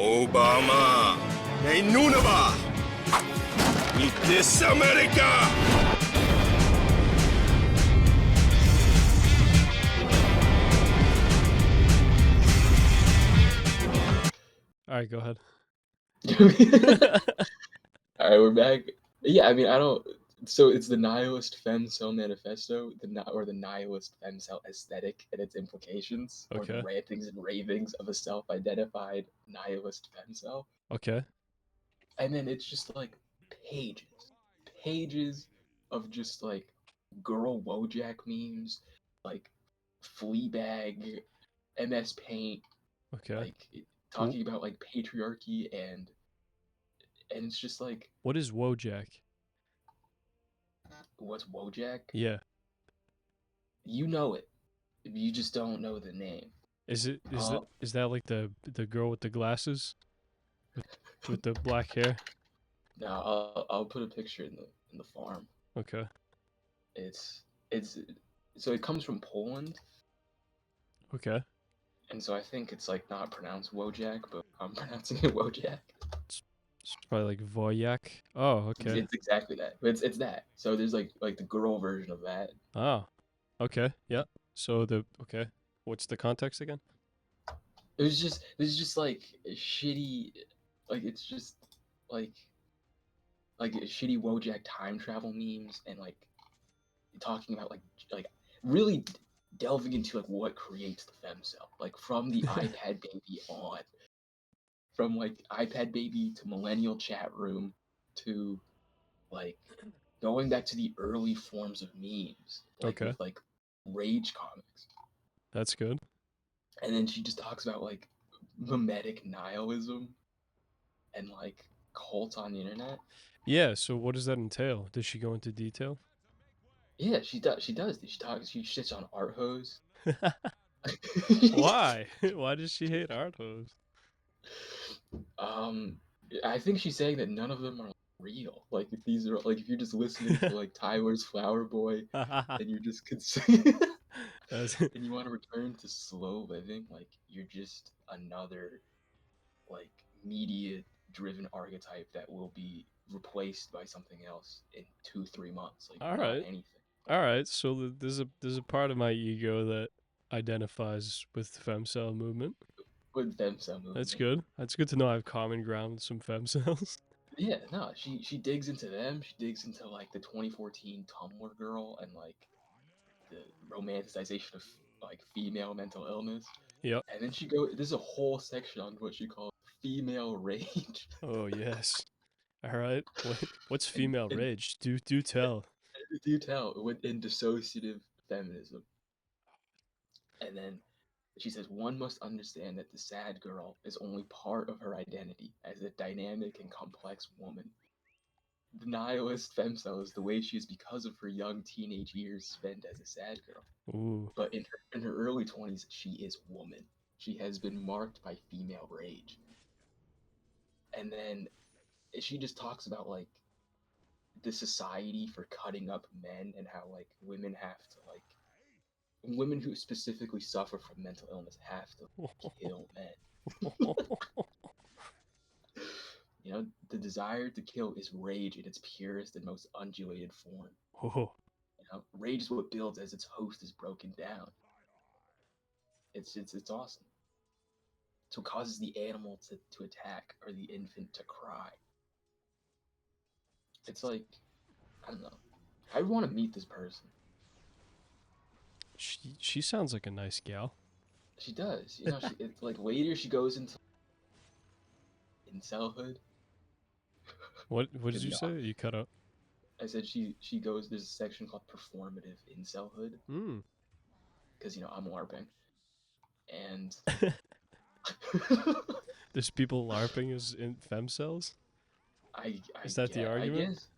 Obama, may Nunava, meet this America. All right, go ahead. All right, we're back. Yeah, I mean, I don't. So it's the Nihilist Femcel Manifesto, or the Nihilist Femcel aesthetic and its implications, or the Okay. rantings and ravings of a self-identified Nihilist Femcel. Okay. And then it's just like pages of just like girl Wojak memes, like Fleabag, MS Paint, Okay. like talking about like patriarchy and it's just like, What is Wojak? what's Wojak? Yeah. You know it. You just don't know the name. Is that like the girl with the glasses, with the black hair? No, I'll put a picture in the farm. Okay. It's so it comes from Poland, Okay. and so I think it's like not pronounced Wojak, but I'm pronouncing it Wojak. It's probably like Voyak. Oh, okay. It's exactly that. It's that. So there's like the girl version of that. Oh. Okay. Yeah. So okay. What's the context again? There's just like shitty, like it's just like shitty Wojak time travel memes and like talking about like really delving into like what creates the femcel, like from the iPad baby on, from like iPad baby to millennial chat room to like going back to the early forms of memes, like Okay. with like Rage comics. That's good. And then she just talks about like mimetic nihilism and like cults on the internet. Yeah. So what does that entail? Does she go into detail? Yeah, she does. She shits on art hose. Why? Why does she hate art hose? I think she's saying that none of them are real. Like if these are like if you're just listening to like Tyler's Flower Boy and you're just and you want to return to slow living, like you're just another like media driven archetype that will be replaced by something else in 2-3 months. Like All not right. anything. All right. So there's a part of my ego that identifies with the femcel movement. With femcel movement. That's good. That's good to know I have common ground with some femcels. Yeah, no, she digs into them. She digs into like the 2014 Tumblr girl and like the romanticization of like female mental illness. Yep. And then there's a whole section on what she calls female rage. Oh yes. All right. What's female and rage? Do tell. do tell in dissociative feminism. And then she says one must understand that the sad girl is only part of her identity as a dynamic and complex woman. The nihilist femcel is the way she is because of her young teenage years spent as a sad girl. Ooh. But in her early 20s, she is woman. She has been marked by female rage. And then she just talks about like the society for cutting up men and how like women who specifically suffer from mental illness have to kill men. You know, the desire to kill is rage in its purest and most undulated form. Oh. You know, rage is what builds as its host is broken down. It's awesome. So it causes the animal to attack or the infant to cry. It's like, I don't know. I want to meet this person. She sounds like a nice gal. She does. You know, it's like later she goes into incelhood. What did you say? You cut out. I said she goes. There's a section called performative incelhood. Because you know I'm LARPing, and there's people LARPing as in femcels. Is that the argument? I guess.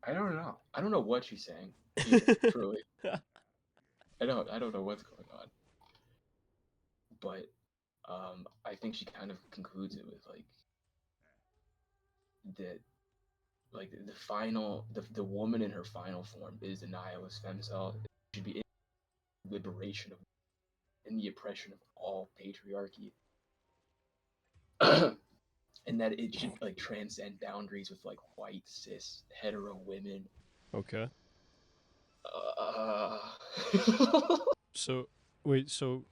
I don't know. I don't know what she's saying. Truly, I don't know what's going on. But I think she kind of concludes it with like that. Like the woman in her final form is the nihilist femcel. It should be in liberation of and the oppression of all patriarchy. and that it should like transcend boundaries with like white cis hetero women. Okay. Uh, So wait, so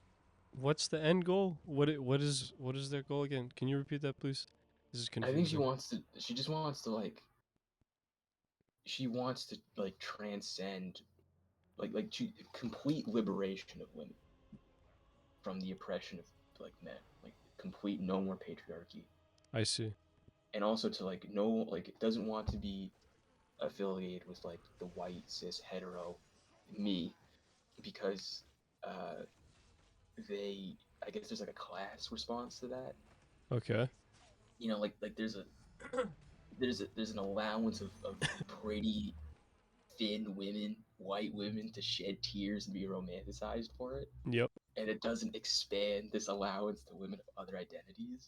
what's the end goal? What is their goal again? Can you repeat that, please? This is I think confusing. she just wants to like she wants to like transcend like to complete liberation of women from the oppression of like men, like complete no more patriarchy, I see. and also to like no like it doesn't want to be affiliated with like the white cis hetero me because uh they I guess there's like a class response to that. Okay. You know, like there's an allowance of pretty thin women, white women, to shed tears and be romanticized for it, Yep. and it doesn't expand this allowance to women of other identities.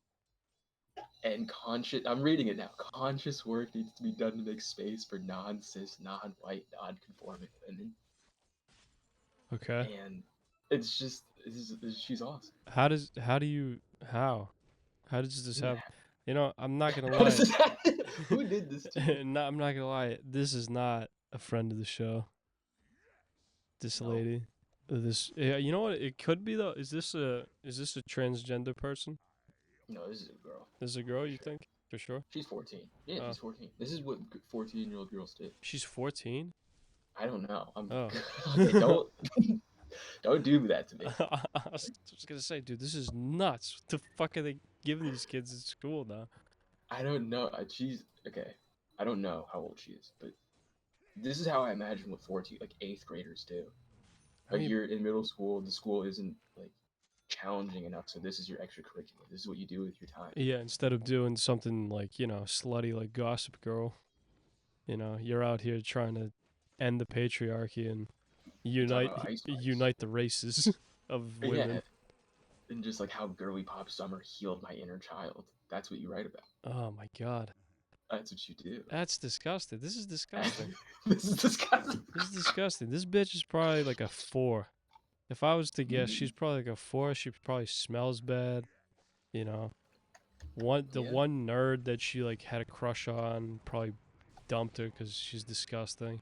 And conscious, I'm reading it now. Conscious work needs to be done to make space for non-cis, non-white, non-conforming women. Okay. And it's just, she's awesome. How does this Yeah. happen? You know, I'm not gonna How does lie. this happen? Who did this to you? No, I'm not gonna lie. This is not a friend of the show. This No, lady. This. Yeah, you know what? It could be though. Is this a transgender person? no, this is a girl. This is a girl. For You sure. think for sure? She's 14. Yeah, Oh, she's 14. This is what 14-year-old girls do. she's 14. I don't know. I'm Oh. okay. Don't don't do that to me. I was just gonna say, dude, this is nuts. What the fuck are they giving these kids at school now? I don't know. She's okay. I don't know how old she is, but this is how I imagine what 14, like eighth graders do. I Like mean, you're in middle school, the school isn't like challenging enough, so this is your extracurricular. This is what you do with your time. yeah, instead of doing something like, slutty like Gossip Girl, you're out here trying to end the patriarchy and You talk unite about ice spikes. unite the races of Yeah, women. and just like how girly pop summer healed my inner child. That's what you write about. Oh my god. That's what you do. That's disgusting. This is disgusting. This is disgusting. This is disgusting. This bitch is probably like a 4. If I was to guess, she's probably like a 4. She probably smells bad, you know. The Yeah. one nerd that she like had a crush on probably dumped her because she's disgusting.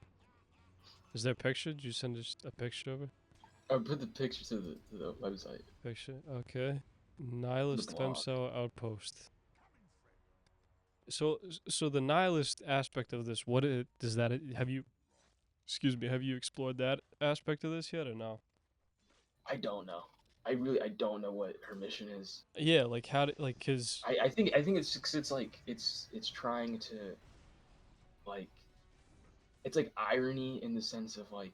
Is there a picture? Did you send us a picture of her? I put the picture to the website. Picture. Okay. The Nihilist blog. Femcel Outpost. So the nihilist aspect of this, does that have you? Excuse me. Have you explored that aspect of this yet or no? I don't know. I don't know what her mission is. Yeah, like how did like cause I think it's 'cause it's like it's trying to like it's like irony in the sense of like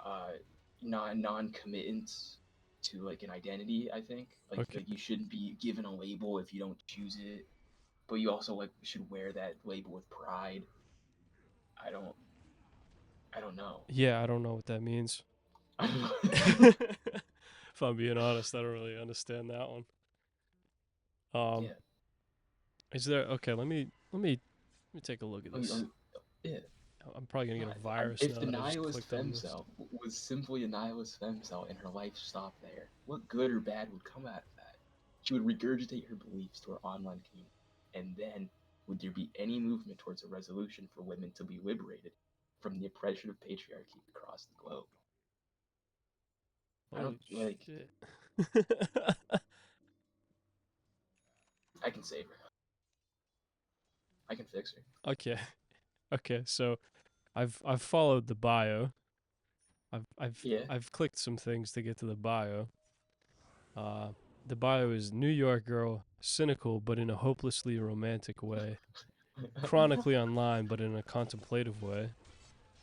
uh non-committance to like an identity. I think okay. like you shouldn't be given a label if you don't choose it, but you also like should wear that label with pride. I don't I don't know. Yeah, I don't know what that means. I don't know. If I'm being honest, I don't really understand that one. Um, Yeah. is there okay? Let me take a look at this. Yeah. I'm probably gonna get a virus If now the that I just nihilist clicked on this. femcel was simply a nihilist femcel and her life stopped there, what good or bad would come out of that? She would regurgitate her beliefs to her online community, and then would there be any movement towards a resolution for women to be liberated from the oppression of patriarchy across the globe? I don't Holy like. shit. I can save her. I can fix her. Okay. Okay, so I've followed the bio. Yeah. I've clicked some things to get to the bio. Uh the bio is New York girl, cynical but in a hopelessly romantic way. Chronically online but in a contemplative way.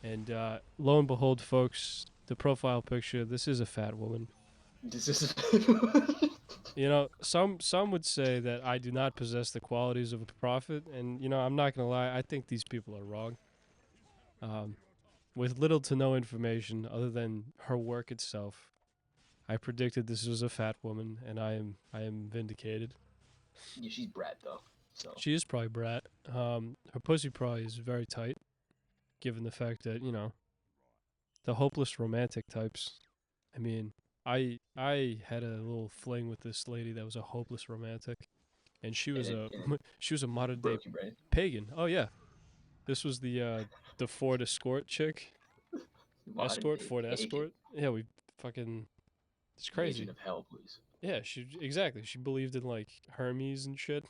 And lo and behold, folks, the profile picture, this is a fat woman. This is. You know, some would say that I do not possess the qualities of a prophet, and I'm not gonna lie, I think these people are wrong. Um, with little to no information other than her work itself, I predicted this was a fat woman, and I am vindicated. Yeah, she's Brad though. So She is probably brat. Her pussy probably is very tight, given the fact that the hopeless romantic types. I mean, I had a little fling with this lady that was a hopeless romantic. and she was And a it she was a modern day broke your brain. pagan. Oh yeah, this was the Ford Escort chick. Modern day Ford pagan. Escort. Yeah, we fucking. It's Legion crazy. of Hell, please. Yeah, she exactly. She believed in like Hermes and shit.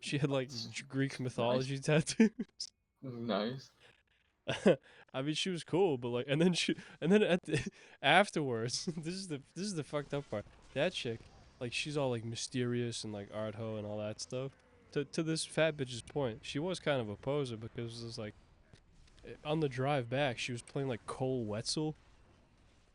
She had like Greek mythology tattoos. Nice. I mean, she was cool, but like, and then at the, afterwards, this is the fucked up part. That chick, like, she's all like mysterious and like art ho and all that stuff. To this fat bitch's point, she was kind of a poser because it was like on the drive back, she was playing like Cole Wetzel,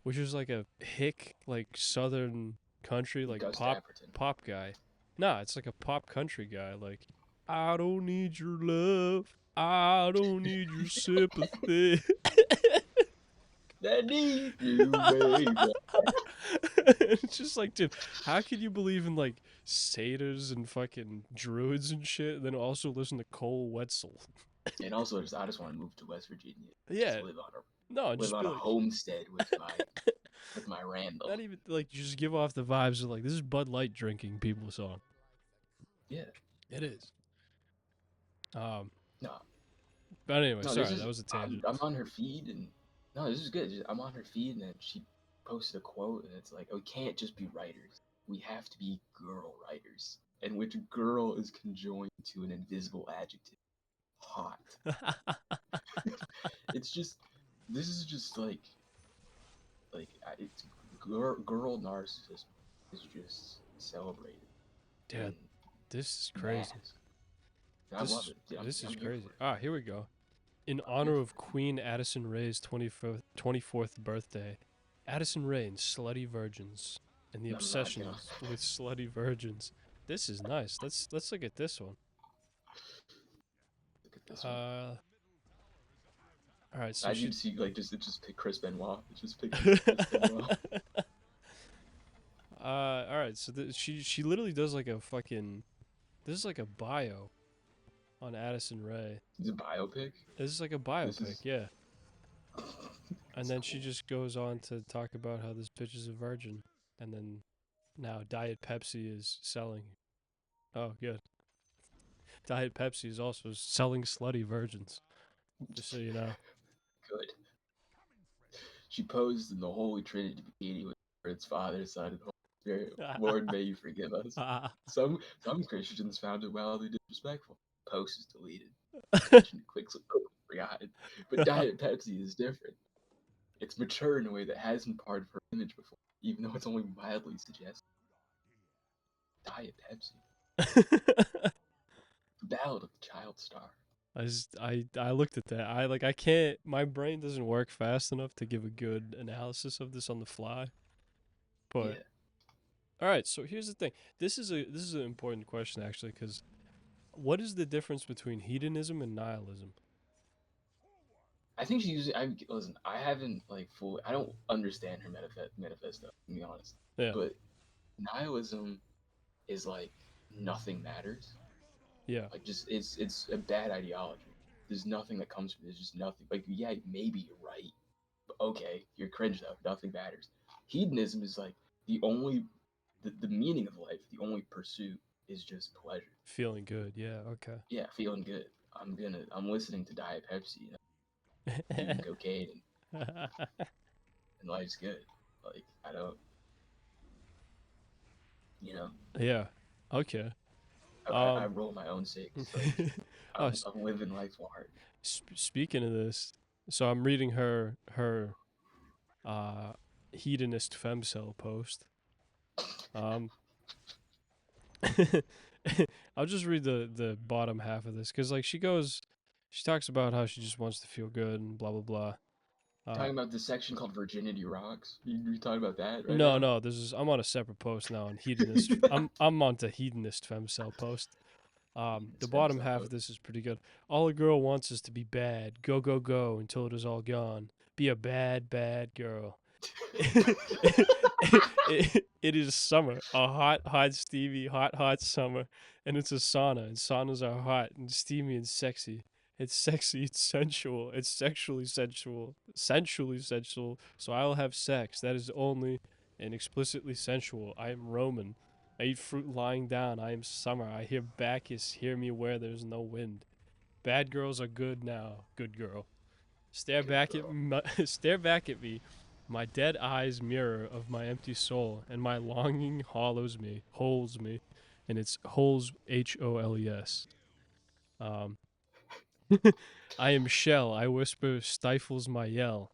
which was like a hick like southern country like Gus Dapperton. pop guy. Nah, it's like a pop country guy. Like, I don't need your love. I don't need your sympathy. I need you, baby. It's just like, dude, how can you believe in like satyrs and fucking druids and shit, and then also listen to Cole Wetzel? And also, I just want to move to West Virginia. Yeah, Just no, live just on be a like, homestead with my Randall. not even like just give off the vibes of like this is Bud Light drinking people song. Yeah. It is. No. But anyway, No, sorry, that was a tangent. I'm on her feed, and no, this is good. I'm on her feed, and then she posted a quote, and it's like, "We can't just be writers. We have to be girl writers." And which girl is conjoined to an invisible adjective, hot. It's just, this is just it's girl narcissism is just celebrated. Dude, in this is crazy. mass. And I love it. Yeah, This is I'm here crazy. for it. Ah, here we go. In I'm honor here of Queen Addison Rae's 24th birthday, Addison Rae and Slutty Virgins, and the No, no, I obsession cannot. with slutty virgins. This is nice. Let's look at this one. Look at this one. All right, so I she. need to see just pick Chris Benoit. Just pick Chris Benoit. All right, so she literally does like a fucking. This is like a bio on Addison Rae. It's a biopic. This is like a This biopic, is yeah. And then she cool. just goes on to talk about how this bitch is a virgin, and then now Diet Pepsi is selling. Oh, good. Diet Pepsi is also selling slutty virgins. Just so you know. Good. She posed in the Holy Trinity with its Father, Son, and Holy Spirit. Lord, may you forgive us. Some Christians found it wildly disrespectful. Post is deleted. Quickly forgotten. But Diet Pepsi is different. It's mature in a way that hasn't part of her image before, even though it's only mildly suggested. Diet Pepsi. Ballad of the Child Star. I looked at that. I can't. My brain doesn't work fast enough to give a good analysis of this on the fly. But Yeah. all right, so here's the thing. This is an important question actually, because what is the difference between hedonism and nihilism? I think she's using. Listen. I haven't fully. I don't understand her manifesto. To be honest. Yeah. But nihilism is like nothing matters. Yeah. Like it's a bad ideology. There's nothing that comes from it. There's just nothing. Like yeah, maybe you're right. But okay, you're cringe though. Nothing matters. Hedonism is like the meaning of life. The only pursuit is just pleasure. Feeling good. Yeah. Okay. Yeah, feeling good. I'm listening to Diet Pepsi. Eating cocaine and life's good. Like I don't, you know. Yeah. Okay. I roll my own six. Like, Oh, I'm living life hard. speaking of this, so I'm reading her hedonist femcel post. I'll just read the bottom half of this because like she talks about how she just wants to feel good and blah blah blah. Talking about this section called Virginity Rocks. You talking about that right No, now? no, I'm on a separate post now on hedonist. I'm on to hedonist femcel post. The It's bottom femcel half of post. this is pretty good. All a girl wants is to be bad. Go, go, go until it is all gone. Be a bad, bad girl. It is summer. A hot, hot, steamy, hot, hot summer. And it's a sauna. And saunas are hot and steamy and sexy. It's sexy, it's sensual, it's sexually sensual, sensually sensual. So I'll have sex. That is only and explicitly sensual. I am Roman. I eat fruit lying down. I am summer. I hear Bacchus. Hear me where there's no wind. Bad girls are good now. Good girl. Stare Good back girl. at me. Stare back at me. My dead eyes mirror of my empty soul, and my longing holds me, and it's holes HOLES. Um, I am shell. I whisper stifles my yell.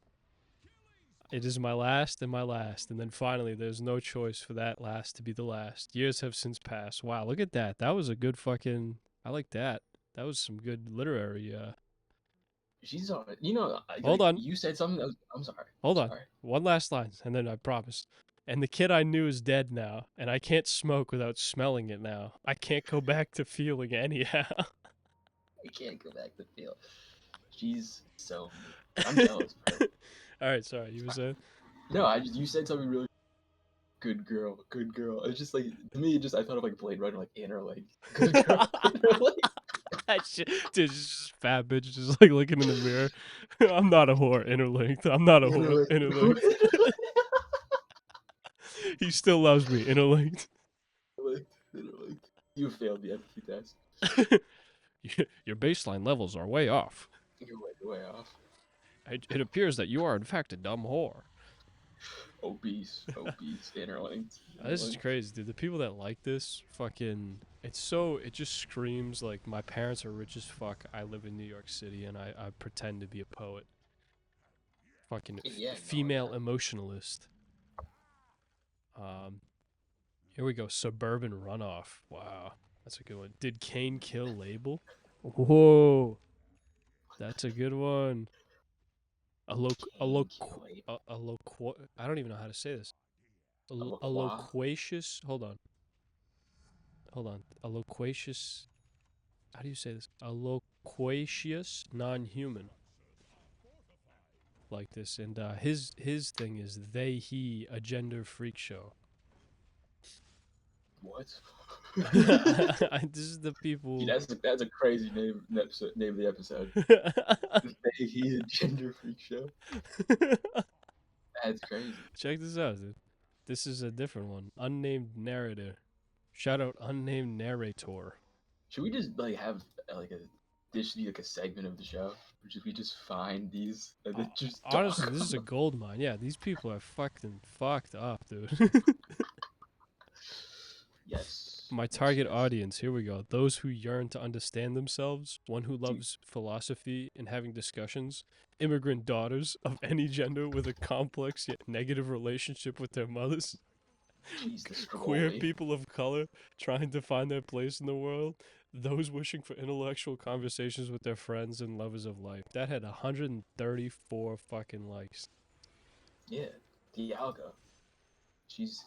It is my last and my last, and then finally there's no choice for that last to be the last. Years have since passed. Wow, look at that. That was a good fucking. I like that. That was some good literary. She's on it. You know, Hold like on. you said something. That was, I'm sorry. Hold I'm on. sorry. One last line, and then I promise. And the kid I knew is dead now, and I can't smoke without smelling it now. I can't go back to feeling anyhow. I can't go back to feel. She's so mean. I'm jealous of her. All right, sorry. You were saying? No, you said something really good girl, good girl. It's just like to me, it just I thought of like Blade Runner, like inner like good girl, inner like. That shit, dude, it's just fat bitch just like looking in the mirror. I'm not a whore, interlinked. I'm not a whore, interlinked. He still loves me, interlinked. Like, you failed the empathy test. Your baseline levels are way off. You're way off. It appears that you are in fact a dumb whore. Obese, interlinked. This is crazy, dude. The people that like this, fucking, it just screams like my parents are rich as fuck. I live in New York City and I pretend to be a poet. Fucking Yeah, no, female yeah. emotionalist. Here we go. Suburban runoff. Wow, that's a good one. Did Cain kill Label? Whoa, that's a good one. I don't even know how to say this. A loquacious. Hold on. A loquacious. How do you say this? A loquacious non-human. Like this, and his thing is he a gender freak show. What? This is the people. Dude, that's a crazy name of the episode. He a gender freak show. That's crazy. Check this out, dude. This is a different one. Unnamed narrator. Shout out unnamed narrator. Should we just like have like this should be like a segment of the show? Or should we just find these and then just talk Honestly, this is a about- gold mine. Yeah, these people are fucking fucked up, dude. Yes. My yes, target yes. audience, here we go. Those who yearn to understand themselves, one who loves philosophy and having discussions, immigrant daughters of any gender with a complex yet negative relationship with their mothers, Jesus queer Christ. people of color trying to find their place in the world, those wishing for intellectual conversations with their friends and lovers of life. That had 134 fucking likes. Yeah, Dialga. She's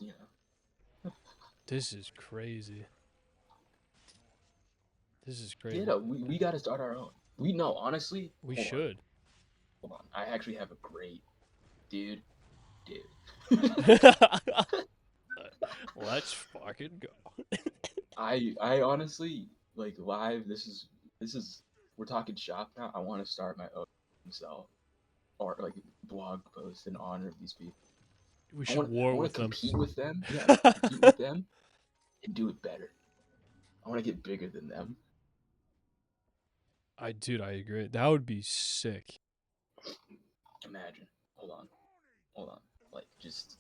This is crazy. This is crazy. Yeah, no, we got to start our own. We know, honestly. We hold on, should. Hold on. I actually have a great dude. Let's fucking go. I honestly like live. This is we're talking shop now. I want to start my own cell or like blog post in honor of these people. We should war with them. Compete with them. Yeah, compete with them and do it better. I want to get bigger than them. Dude, I agree. That would be sick. Imagine. Hold on. Like just.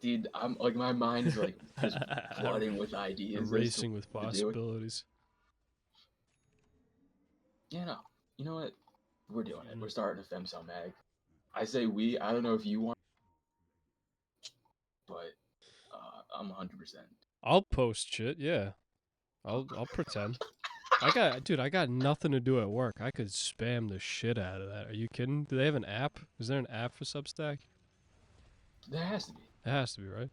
Dude, I'm like my mind is like just flooding with ideas. Racing with possibilities. Yeah, no. You know what? We're doing it. We're starting a Femcel mag. I say we. I don't know if you want, but I'm 100%. I'll post shit. Yeah, I'll pretend. I got nothing to do at work. I could spam the shit out of that. Are you kidding? Do they have an app? Is there an app for Substack? There has to be. It has to be, right?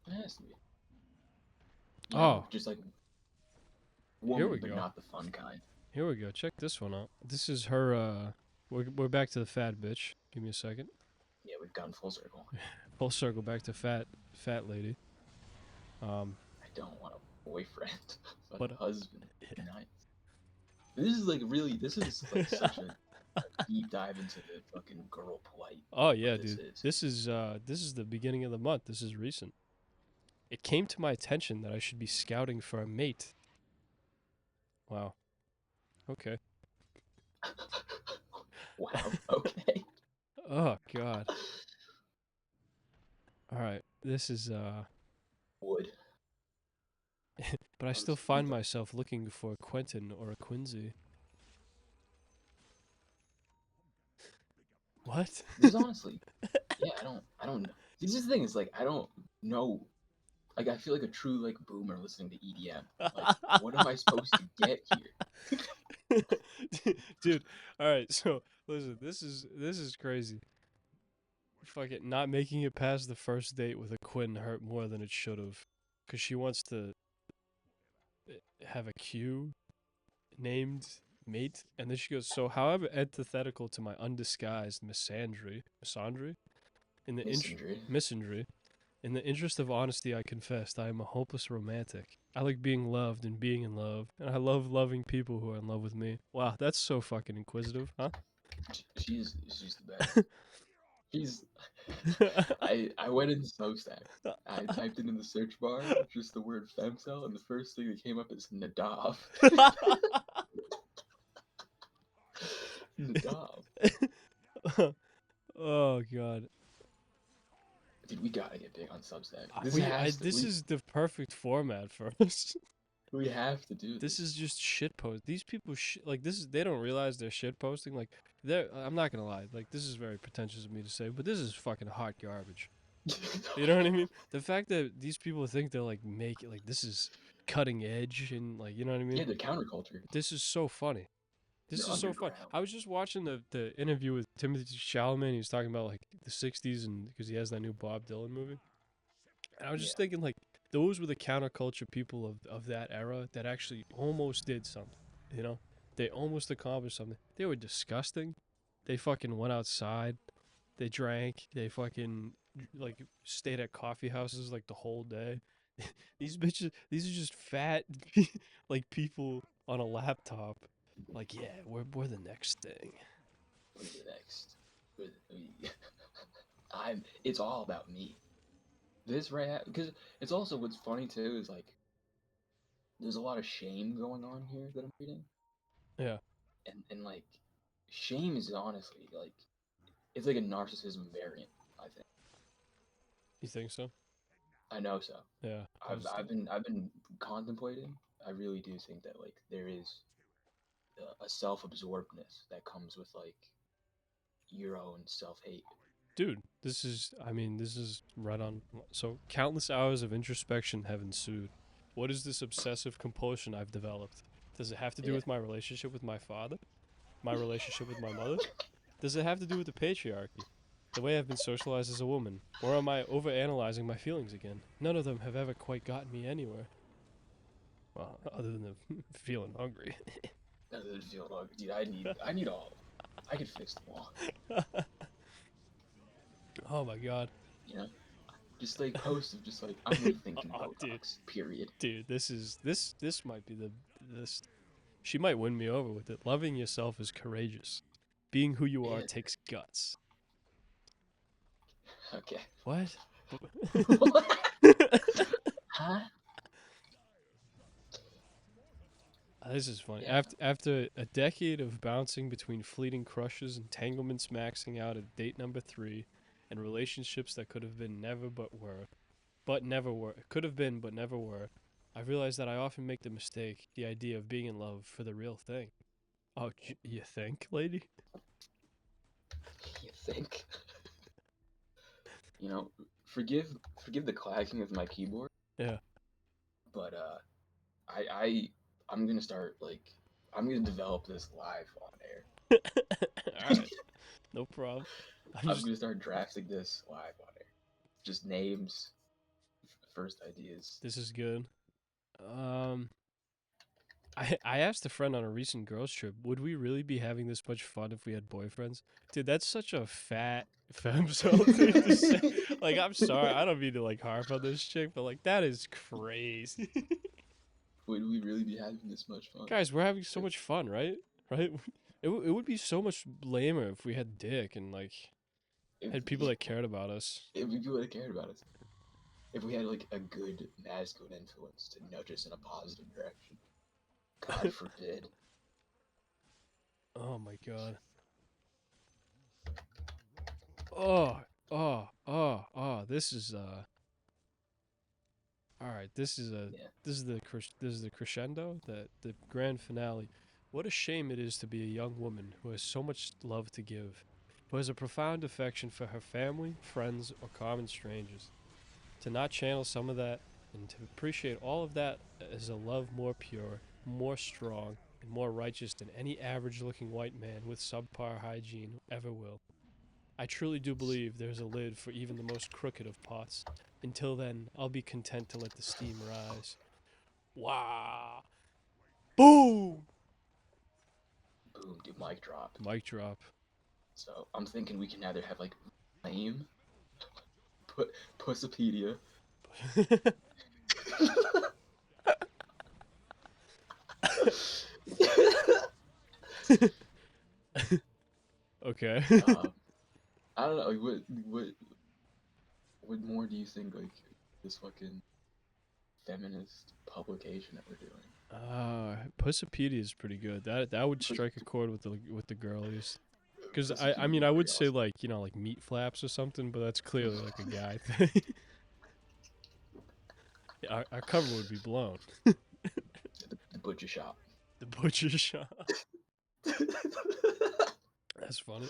It has to be. Just like woman, Here we but go. not the fun kind. Here we go. Check this one out. This is her. We're back to the fat bitch. Give me a second. Yeah, we've gone full circle. Full circle back to fat lady. I don't want a boyfriend, but But, a husband. Nice. This is like such a deep dive into the fucking girl plight. Oh yeah, this dude. is. This is the beginning of the month. This is recent. It came to my attention that I should be scouting for a mate. Wow. Okay. Wow. Okay. Oh God. All right. This is Wood. but I still find myself looking for a Quentin or a Quincy. What? This is honestly, yeah, I don't know. This is the thing. Is like I don't know. Like I feel like a true like boomer listening to EDM. Like, what am I supposed to get here? Dude, all right. So, listen, this is crazy. Fuck it, not making it past the first date with a Quinn hurt more than it should have, cuz she wants to have a Q named mate, and then she goes, "So, however antithetical to my undisguised misandry, in the Misandry. misandry, in the interest of honesty, I confessed I am a hopeless romantic. I like being loved and being in love, and I love loving people who are in love with me." Wow, that's so fucking inquisitive, huh? She's the best. She's. I went into Substack. I typed it in the search bar just the word femcel, and the first thing that came up is Nadav. Nadav. Oh God. Dude, we gotta get big on Substack. This is the perfect format for us. We have to do This this. is just shit post. These people like this is they don't realize they're shit posting. Like I'm not gonna lie. Like this is very pretentious of me to say, but this is fucking hot garbage. You know what I mean? The fact that these people think they're like this is cutting edge and like you know what I mean? Yeah, the counterculture. This is so funny. This They're is so fun. underground. I was just watching the interview with Timothy Chalamet. He was talking about like the '60s and because he has that new Bob Dylan movie. And I was just thinking like those were the counterculture people of that era that actually almost did something. You know, they almost accomplished something. They were disgusting. They fucking went outside. They drank. They fucking like stayed at coffee houses like the whole day. These bitches. These are just fat like people on a laptop. Like yeah, we're the next thing. We're the next. It's all about me. This right because it's also what's funny too is like there's a lot of shame going on here that I'm reading. Yeah. And like shame is honestly like it's like a narcissism variant, I think. You think so? I know so. Yeah. I've been contemplating. I really do think that like there is a self-absorbedness that comes with like your own self-hate. Dude, this is right on. So, countless hours of introspection have ensued. What is this obsessive compulsion I've developed? Does it have to do Yeah. with my relationship with my father? My relationship with my mother? Does it have to do with the patriarchy? The way I've been socialized as a woman? Or am I overanalyzing my feelings again? None of them have ever quite gotten me anywhere. Well, other than the feeling hungry. That doesn't feel like, dude, I need all. I could fix them all. Oh my god. You know, just like posts of just like I'm rethinking Oh, dude. Botox. Period. Dude, this might be this. She might win me over with it. Loving yourself is courageous. Being who you are Yeah. takes guts. Okay. What? Huh? This is funny. Yeah. After a decade of bouncing between fleeting crushes, entanglements maxing out at date number 3, and relationships that could have been never but never were, could have been but never were, I realized that I often make the mistake, the idea of being in love for the real thing. Oh, you think, lady? You think? You know, forgive the clacking of my keyboard. Yeah. But I'm gonna start like I'm gonna develop this live on air. Alright. No problem. I'm gonna start drafting this live on air. Just names, first ideas. This is good. I asked a friend on a recent girls trip, would we really be having this much fun if we had boyfriends? Dude, that's such a fat femcel thing to say. Like, I'm sorry, I don't mean to like harp on this chick, but like that is crazy. Would we really be having this much fun? Guys, we're having so much fun, right? Right? It would be so much lamer if we had dick and like had people that cared about us. It would be people that cared about us. if we had like a good masculine influence to nudge us in a positive direction. God forbid. Oh my god. Oh. This is all right. Yeah. This is the crescendo, the grand finale. What a shame it is to be a young woman who has so much love to give, who has a profound affection for her family, friends, or common strangers. To not channel some of that and to appreciate all of that as a love more pure, more strong, and more righteous than any average looking white man with subpar hygiene ever will. I truly do believe there's a lid for even the most crooked of pots. Until then, I'll be content to let the steam rise. Wow. Boom! Boom, dude, mic drop. Mic drop. So I'm thinking we can either have like lame, put Pussopedia. Okay. I don't know. Like, what more do you think like this fucking feminist publication that we're doing? Pussopedia is pretty good. That would Pus- strike a chord with the girlies. Because I Pussopedia mean, is I would pretty say awesome. like, you know, like meat flaps or something, but that's clearly like a guy thing. Our cover would be blown. The butcher shop. The butcher shop. That's funny.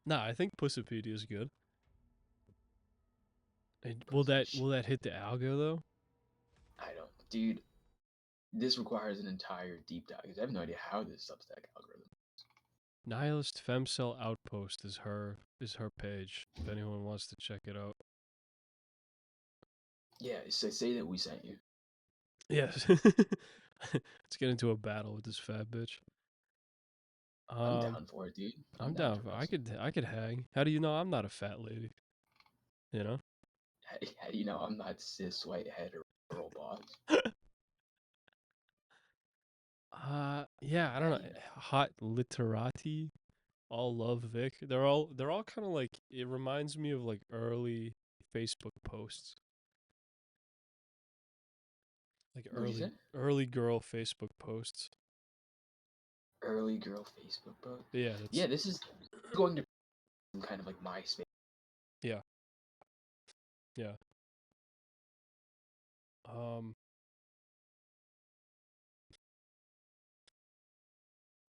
Nah, I think Pussopedia is good. Will that hit the algo though? I don't, dude. This requires an entire deep dive because I have no idea how this Substack algorithm. Nihilist Femcel Outpost is her page. If anyone wants to check it out. Yeah, say that we sent you. Yes. Let's get into a battle with this fat bitch. I'm down for it, dude. I'm I'm down down to for wrestle. I could hang. How do you know I'm not a fat lady? You know? How do you know I'm not cis white hetero girl boss? Yeah, I How don't do know. you know? Hot literati, all love Vic. They're all kind of like it reminds me of like early Facebook posts. Like What'd you say? early girl Facebook posts. Early girl Facebook post. Yeah, that's Yeah, this is going to some kind of like MySpace. yeah. Yeah. Um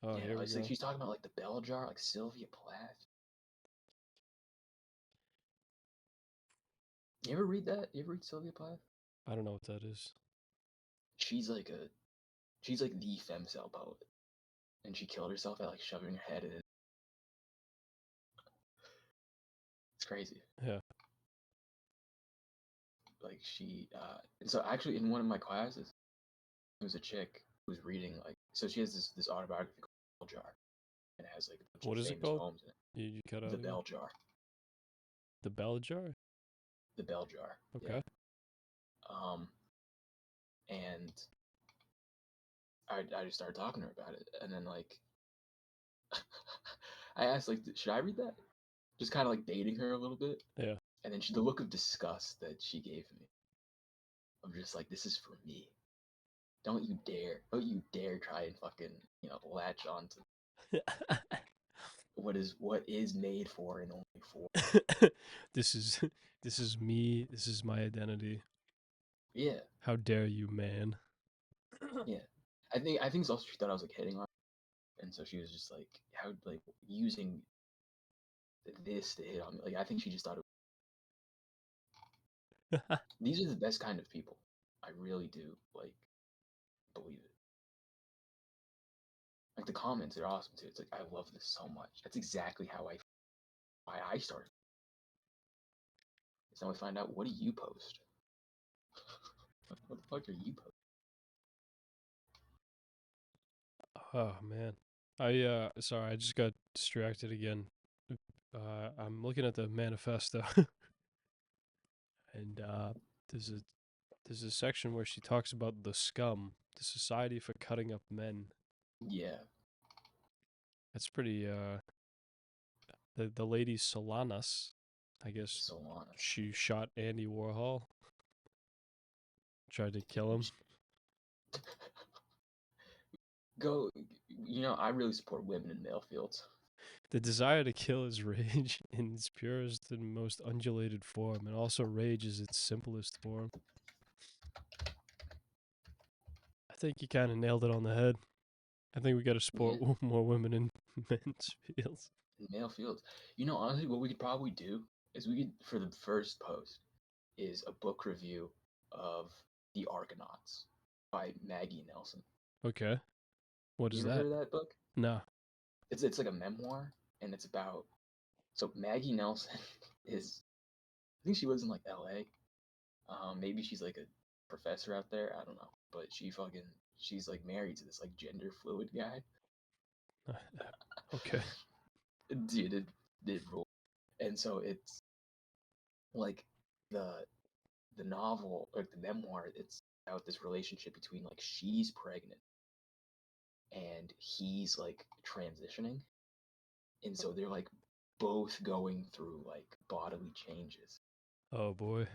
oh, Yeah, here we it's like go. she's talking about like the bell jar, like Sylvia Plath. You ever read that? You ever read Sylvia Plath? I don't know what that is. She's like a she's like the femcel poet, and she killed herself at like shoving her head in it. It's crazy. Yeah. Like and so actually in one of my classes, there was a chick who was reading like so she has this autobiography called Bell Jar, and it has like a bunch What of is it famous called? poems in You cut it. out The again. Bell Jar. The bell jar? The Bell Jar. Yeah. Okay. Um, and I just started talking to her about it, and then like I asked like, should I read that? Just kind of like baiting her a little bit, Yeah. and then the look of disgust that she gave me, I'm just like, this is for me. Don't you dare try and fucking latch on to what is made for and only for. this is this is me. This is my identity. Yeah, How dare you, man? yeah. I think it's also she thought I was like hitting on, her, and so she was just like how like using this to hit on me. Like I think she just thought these are the best kind of people. I really do like believe it. Like the comments are awesome too. It's like I love this so much. That's exactly why I started. So now we find out what do you post? What the fuck are you posting? Oh man. I sorry, I just got distracted again. I'm looking at the manifesto and there's a there's a section where she talks about the scum, the society for cutting up men. Yeah, That's pretty the lady Solanas. I guess So on. she shot Andy Warhol. Tried to kill him. Go. I really support women in male fields. The desire to kill is rage in its purest and most undulated form, and also rage is its simplest form. I think you kind of nailed it on the head. I think we got to support more women in men's fields. In male fields. Honestly, what we could probably do is for the first post, is a book review of The Argonauts by Maggie Nelson. Okay. What is You ever that? heard of that book? No. It's like a memoir, and it's about. So Maggie Nelson is, I think she lives in like L.A. Maybe she's like a professor out there. I don't know, but she's like married to this like gender fluid guy. Okay. Dude, it rule. And so it's like the novel or the memoir. It's about this relationship between like she's pregnant and he's like transitioning, and so they're like both going through like bodily changes. Oh boy.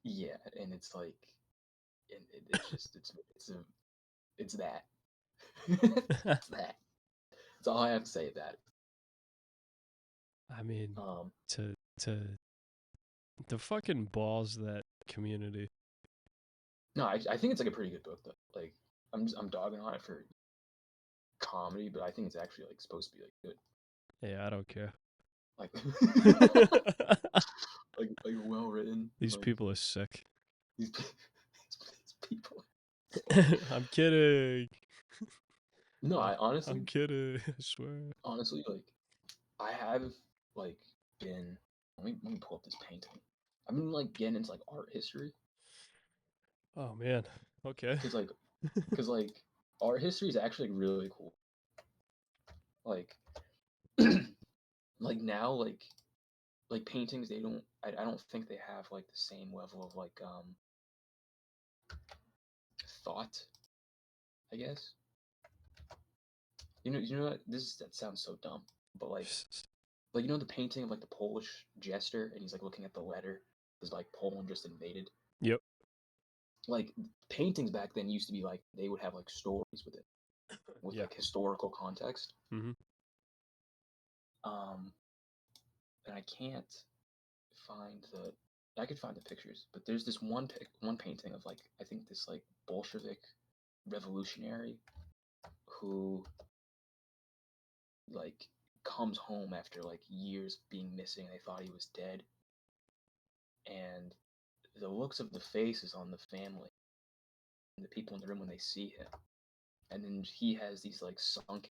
Yeah, and it's like, and it's just it's that. It's that. That's all I have to say about it. I mean, Um, to the fucking balls of that community. no, I think it's like a pretty good book though. Like I'm dogging on it for comedy, but I think it's actually like supposed to be like good. Yeah, I don't care. Like like well written. These Like, people are sick. these people. I'm kidding. No, I honestly, I'm kidding. I swear. honestly, like I have like been. Let me pull up this painting. I've been like getting into like art history Oh man. Okay. because art history is actually really cool. Like like now like paintings, they don't. I don't think they have like the same level of like thought, I guess. You know what, that sounds so dumb, but like the painting of like the Polish jester, and he's like looking at the letter because like Poland just invaded. Yep. Like paintings back then used to be like they would have like stories with it, with Yeah. like historical context. Mhm. Um, and I can't find the. I could find the pictures, but there's this one painting of like I think this like Bolshevik revolutionary who like comes home after like years being missing. They thought he was dead, and the looks of the faces on the family and the people in the room when they see him, and then he has these like sunk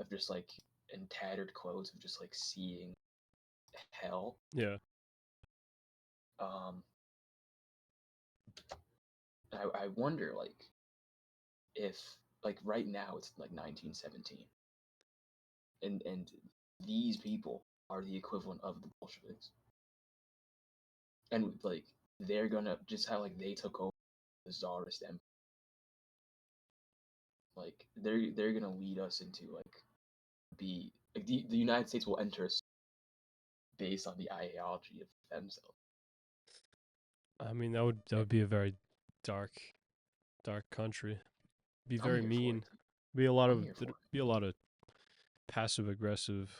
of just like in tattered clothes of just like seeing hell. Yeah. Um, I wonder like if like right now it's like 1917, and these people are the equivalent of the Bolsheviks, and like they're gonna just how like they took over the Tsarist empire. Like they're gonna lead us into like be like the United States will enter us based on the ideology of Femcel. I mean, that would be a very dark country. Be I'm very here for mean. it. Dude. Be a lot I'm of here for it. be a lot of passive aggressive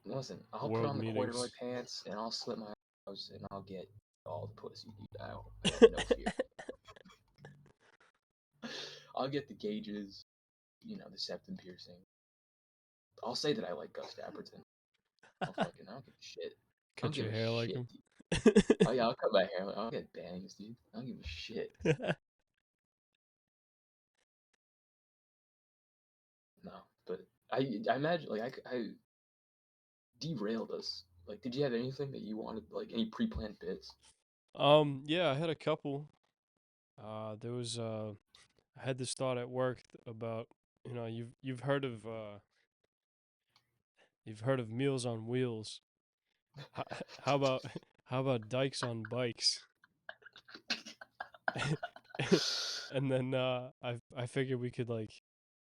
Listen, I'll put world on the corduroy meetings. pants and I'll slip my nose and I'll get all the pussy, dude. I have no fear. I'll get the gauges, the septum piercing. I'll say that I like Gus Dapperton. I don't give a shit. I don't Cut give your a hair like shit, him. dude. Oh yeah, I'll cut my hair. I'll get bangs, dude. I don't give a shit. No, but I imagine like I derailed us. Like, did you have anything that you wanted, like any pre-planned bits? Yeah, I had a couple. There was I had this thought at work about, you've heard of Meals on Wheels. How, how about how about dykes on bikes? And then I figured we could like,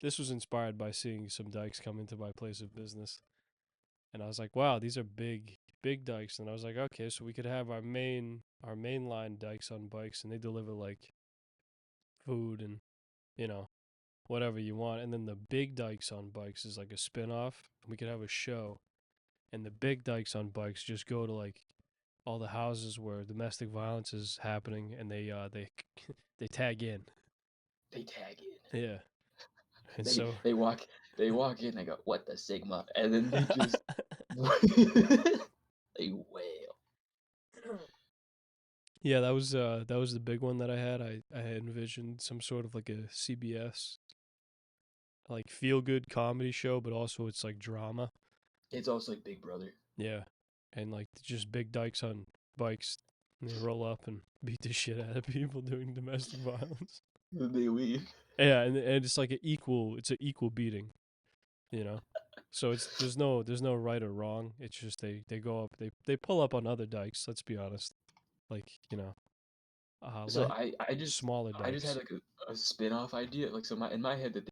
this was inspired by seeing some dykes come into my place of business, and I was like, wow, these are big big dikes, and I was like, okay, so we could have our mainline dikes on bikes, and they deliver like food and you know whatever you want, and then the big dikes on bikes is like a spin-off, and we could have a show, and the big dikes on bikes just go to like all the houses where domestic violence is happening, and they they tag in. They tag in. Yeah, and They so they walk they walk in. They go, "What the Sigma?" And then they just they wail. yeah, that was the big one that I had. I had envisioned some sort of like a CBS like feel good comedy show, but also it's like drama. It's also like Big Brother. Yeah, and like just big dykes on bikes. And they roll up and beat the shit out of people doing domestic violence. Then they leave. Yeah, and it's like it's an equal beating, you know. So it's there's no right or wrong. It's just they go up, they pull up on other dikes. Let's be honest, like So I just smaller I just had dikes. like a spin-off idea. Like so in my head that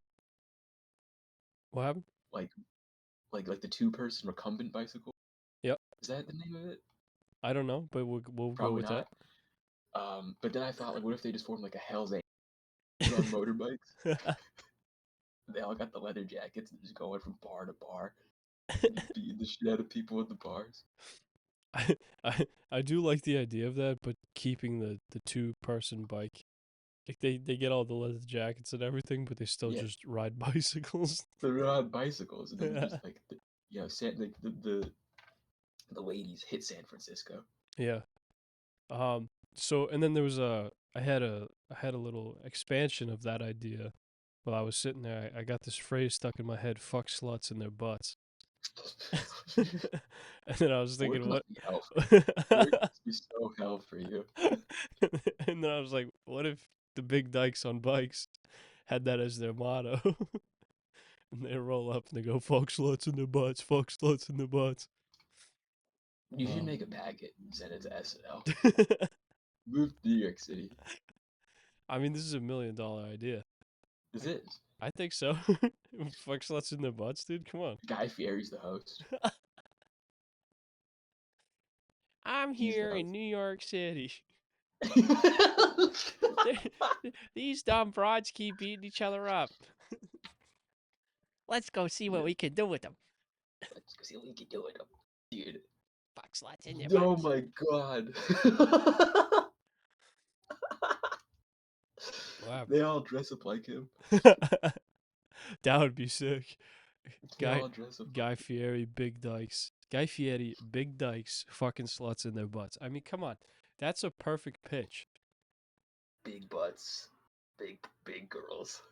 What happened? like like the two-person recumbent bicycle. Yep. Is that the name of it? I don't know, but we'll go Probably with that. not. But then I thought, like, what if they just formed like a Hell's Angels on motorbikes? They all got the leather jackets and just going from bar to bar, beating the shit out of people at the bars. I do like the idea of that, but keeping the two-person bike. Like they get all the leather jackets and everything, but they still Yeah, just ride bicycles. they're on bicycles, and then just like the ladies hit San Francisco. Yeah. So and then there was I had a little expansion of that idea while I was sitting there. I got this phrase stuck in my head: "Fuck sluts in their butts." And then I was Work thinking, must what? be hell. Work must be so hell for you. And then I was like, what if the big dykes on bikes had that as their motto? And they roll up and they go, "Fuck sluts in their butts, fuck sluts in their butts." You should Um, make a packet, send it to SNL. Move to New York City. I mean, this is $1 million idea. Is it? I think so. Fuck sluts in their butts, dude. Come on. Guy Fieri's the host. I'm He's the here in host. New York City. These dumb broads keep beating each other up. Let's go see what Yeah, we can do with them. let's go see what we can do with him. Dude. Fuck sluts in their Oh butts. my god. Wow. They all dress up like him. That would be sick. They Guy all dress up Guy like Fieri, big dykes. Guy Fieri, big dykes, fucking sluts in their butts. I mean, come on. That's a perfect pitch. big butts. Big girls.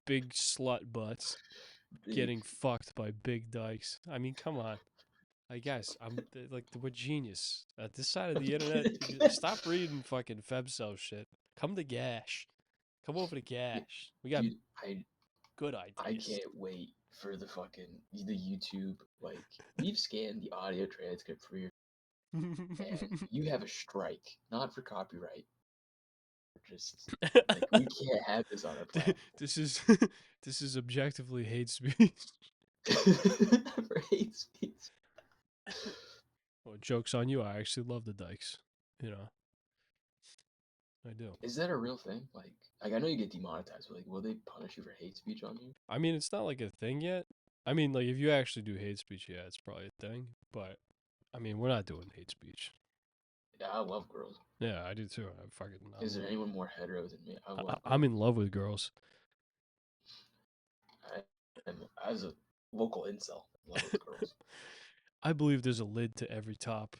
Big slut butts Big getting fucked by big dykes. I mean, come on. Like, guys, like, we're genius. At this side of the internet, stop reading fucking Femcel shit. Come to Gash. Come over to yeah, Gash. We got dude, good I ideas. can't wait for the YouTube, like we've scanned the audio transcript for you and you have a strike, not for copyright. Just like we can't have this on our platform. This is this is objectively hate speech. For hate speech. Well, joke's on you. I actually love the dykes. You know, I do. Is that a real thing? Like I know you get demonetized, but like will they punish you for hate speech on you? I mean, it's not like a thing yet. I mean, like if you actually do hate speech, yeah, it's probably a thing. But I mean, we're not doing hate speech. Yeah, I love girls. Yeah, I do too. Is there anyone more hetero than me? I love I'm girls. in love with girls. I am as a local incel, in love with girls. I believe there's a lid to every top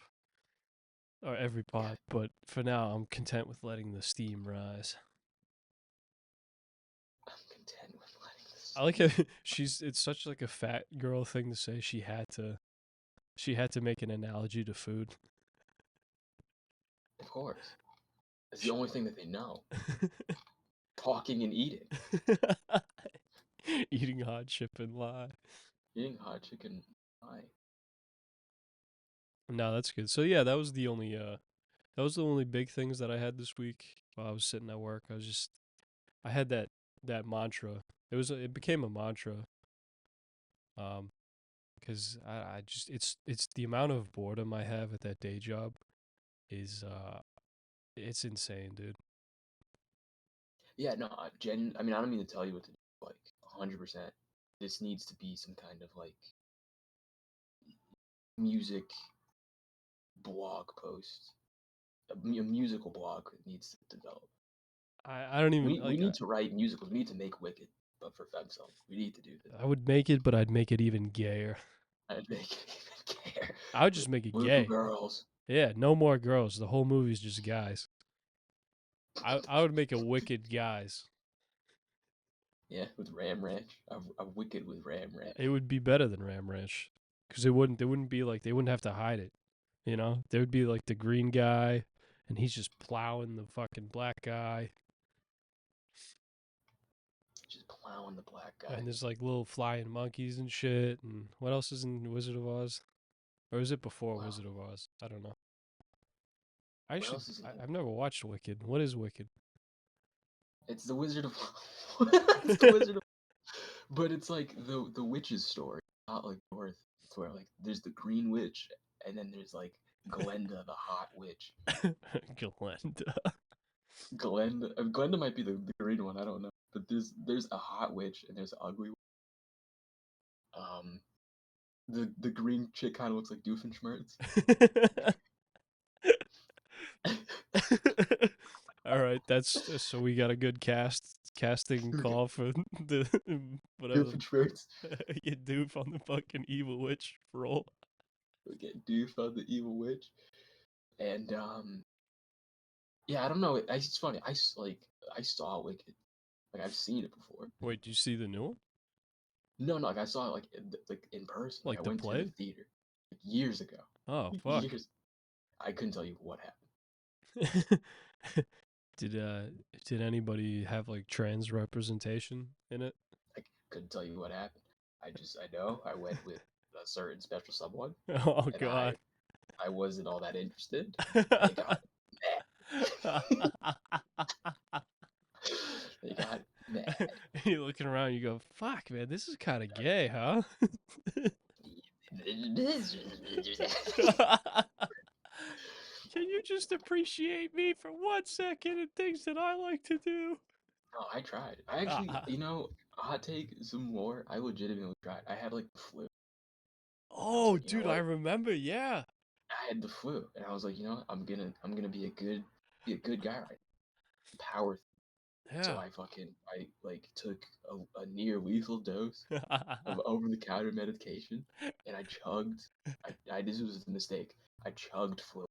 or every Yeah, pot, but for now, I'm content with letting the steam rise. I'm content with letting this. I like how it's such like a fat girl thing to say. She had to make an analogy to food. Of course. It's the only thing that they know. Talking and eating. Eating hot chip and lie. Eating hot chicken pie. No, that's good. So yeah, that was the only big things that I had this week while I was sitting at work. I had that mantra. It became a mantra. Um because I just it's the amount of boredom I have at that day job is it's insane, dude. Yeah, no, I mean, I don't mean to tell you what to do, like 100%. This needs to be some kind of like music blog post, a musical blog that needs to develop. I don't even We like need to write musicals. We need to make Wicked, but for Femcel, we need to do this. I would make it, but I'd make it even gayer. I'd make it even care. I would just make it Little gay. girls. Yeah, no more girls. The whole movie's just guys. I would make a Wicked guys. Yeah, with Ram Ranch. A Wicked with Ram Ranch. It would be better than Ram Ranch, because they wouldn't be like they wouldn't have to hide it. You know, there would be like the green guy, and he's just plowing the fucking black guy, Just plowing the black guy. and there's like little flying monkeys and shit. And what else is in Wizard of Oz? Or is it before Wow. Wizard of Oz? I don't know. What else is in it? I've never watched Wicked. What is Wicked? It's the Wizard of It's the Wizard of But it's like the witch's story, not like North. It's where like there's the green witch, and then there's like Glenda, the hot witch. Glenda. Glenda might be the green one. I don't know, but there's a hot witch and there's an ugly. The green chick kind of looks like Doofenshmirtz. All right, that's so we got a good casting call for the whatever Doofenshmirtz. get Doof on the fucking evil witch role. We get Doof on the evil witch, and yeah, I don't know. It's funny. I saw Wicked. Like I've seen it before. Wait, do you see the new one? No, like I saw it like in person. Like I the went play? to the theater like, years ago. Oh fuck! Years. I couldn't tell you what happened. Did anybody have like trans representation in it? I couldn't tell you what happened. I know I went with a certain special someone, Oh and god! I wasn't all that interested. They got mad. They got mad. You're looking around, you go, "Fuck, man, this is kind of gay, huh?" Can you just appreciate me for 1 second and things that I like to do? Oh, I tried. I actually, hot take, some more. I legitimately tried. I had like the flu. Oh, like, you know dude, I what? remember. Yeah. I had the flu, and I was like, I'm gonna be a good guy, right? Power. So Yeah. I like took a near lethal dose of over the counter medication, and I chugged. This was a mistake. I chugged flu,